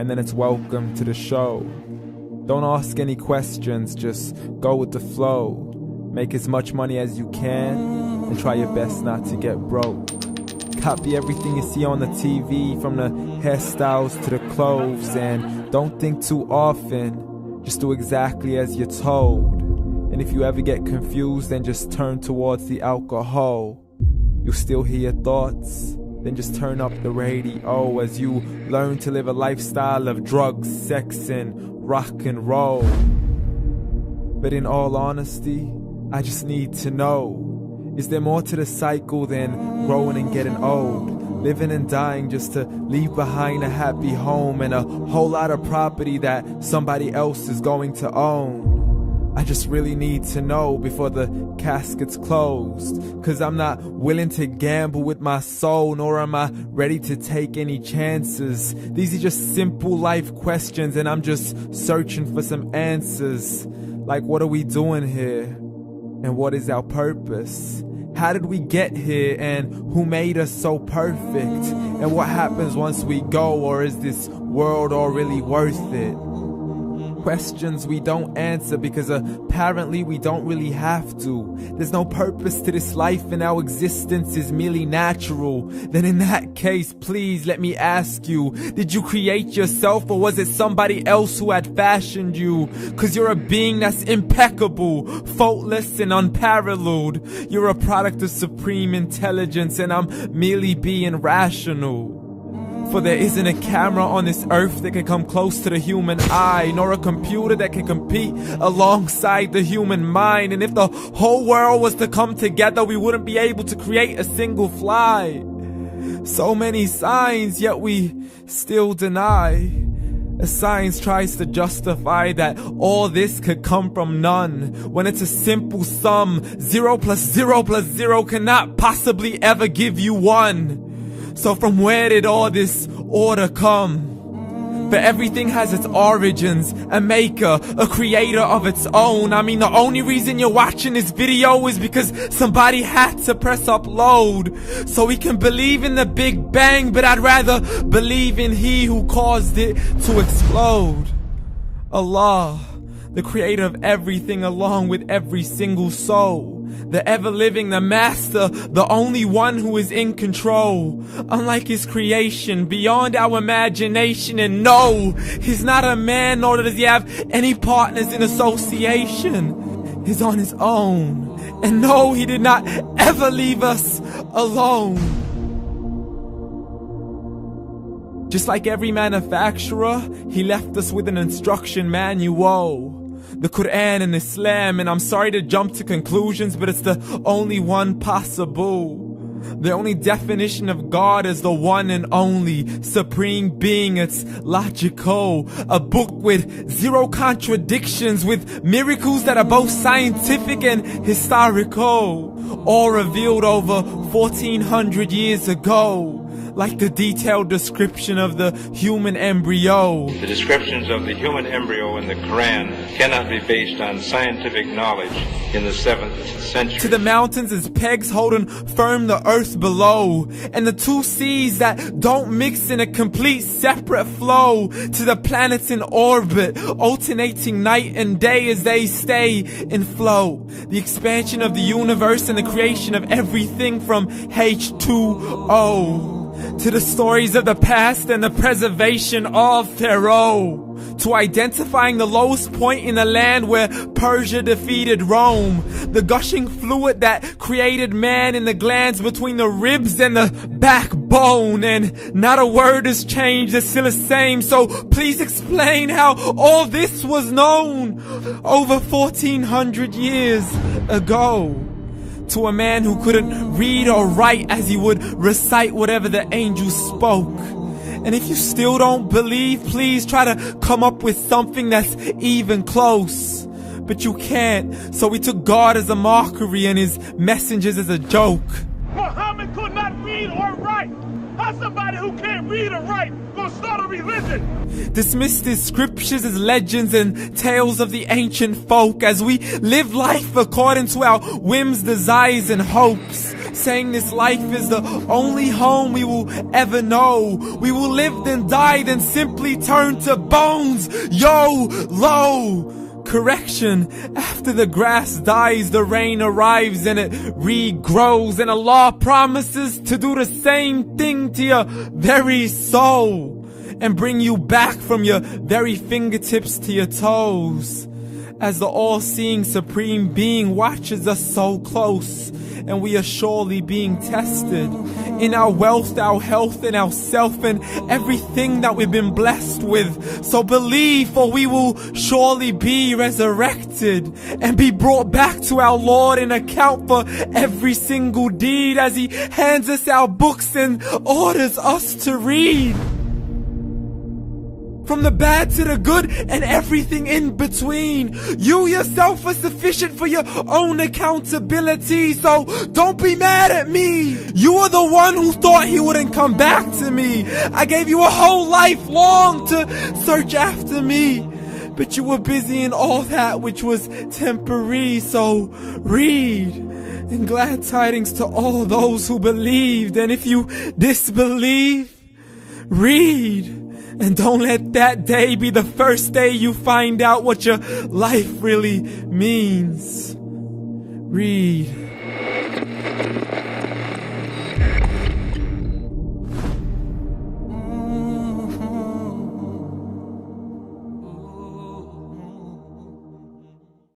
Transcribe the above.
and then it's welcome to the show. Don't ask any questions, just go with the flow. Make as much money as you can, and try your best not to get broke. Copy everything you see on the TV, from the hairstyles to the clothes, and don't think too often, just do exactly as you're told. And if you ever get confused, then just turn towards the alcohol. You'll still hear your thoughts, then just turn up the radio as you learn to live a lifestyle of drugs, sex, and rock and roll. But in all honesty, I just need to know, is there more to the cycle than growing and getting old? Living and dying just to leave behind a happy home and a whole lot of property that somebody else is going to own. I just really need to know before the casket's closed, 'cause I'm not willing to gamble with my soul, nor am I ready to take any chances. These are just simple life questions, and I'm just searching for some answers. Like, what are we doing here? And what is our purpose? How did we get here, and who made us so perfect? And what happens once we go, or is this world all really worth it? Questions we don't answer because apparently we don't really have to. There's no purpose to this life and our existence is merely natural. Then in that case, please let me ask you, did you create yourself, or was it somebody else who had fashioned you? 'Cause you're a being that's impeccable, faultless and unparalleled. You're a product of supreme intelligence, and I'm merely being rational. For there isn't a camera on this earth that can come close to the human eye, nor a computer that can compete alongside the human mind. And if the whole world was to come together, we wouldn't be able to create a single fly. So many signs, yet we still deny. As science tries to justify that all this could come from none, when it's a simple sum. 0 plus 0 plus 0 cannot possibly ever give you 1. So from where did all this order come? For everything has its origins, a maker, a creator of its own. I mean, the only reason you're watching this video is because somebody had to press upload. So we can believe in the Big Bang, but I'd rather believe in He who caused it to explode. Allah, the creator of everything along with every single soul. The ever-living, the master, the only one who is in control. Unlike his creation, beyond our imagination. And no, he's not a man, nor does he have any partners in association. He's on his own. And no, he did not ever leave us alone. Just like every manufacturer, he left us with an instruction manual. The Quran and Islam, and I'm sorry to jump to conclusions, but it's the only one possible. The only definition of God is the one and only supreme being. It's logical. A book with 0 contradictions, with miracles that are both scientific and historical. All revealed over 1400 years ago. Like the detailed description of the human embryo. The descriptions of the human embryo in the Quran cannot be based on scientific knowledge in the 7th century. To the mountains as pegs holding firm the earth below, and the 2 seas that don't mix in a complete separate flow. To the planets in orbit, alternating night and day as they stay in flow. The expansion of the universe and the creation of everything from H2O. To the stories of the past and the preservation of Pharaoh. To identifying the lowest point in the land where Persia defeated Rome. The gushing fluid that created man in the glands between the ribs and the backbone. And not a word has changed, it's still the same. So please explain how all this was known over 1400 years ago. To a man who couldn't read or write as he would recite whatever the angels spoke. And if you still don't believe, please try to come up with something that's even close. But you can't, so we took God as a mockery and his messengers as a joke. Muhammad could not read or write. How's somebody who can't read or write gonna start a religion? Dismissed his scriptures as legends and tales of the ancient folk as we live life according to our whims, desires, and hopes. saying this life is the only home we will ever know. We will live then die, then simply turn to bones. YOLO! Correction, after the grass dies, the rain arrives and it regrows, and Allah promises to do the same thing to your very soul and bring you back from your very fingertips to your toes, as the all-seeing supreme being watches us so close, and we are surely being tested in our wealth, our health, and our self, and everything that we've been blessed with. So believe, for we will surely be resurrected and be brought back to our Lord and account for every single deed, as He hands us our books and orders us to read. From the bad to the good and everything in between. You yourself are sufficient for your own accountability, so don't be mad at me. You are the one who thought He wouldn't come back to me. I gave you a whole life long to search after me, but you were busy in all that which was temporary. So read, and glad tidings to all those who believed. And if you disbelieve, read. And don't let that day be the first day you find out what your life really means. Read.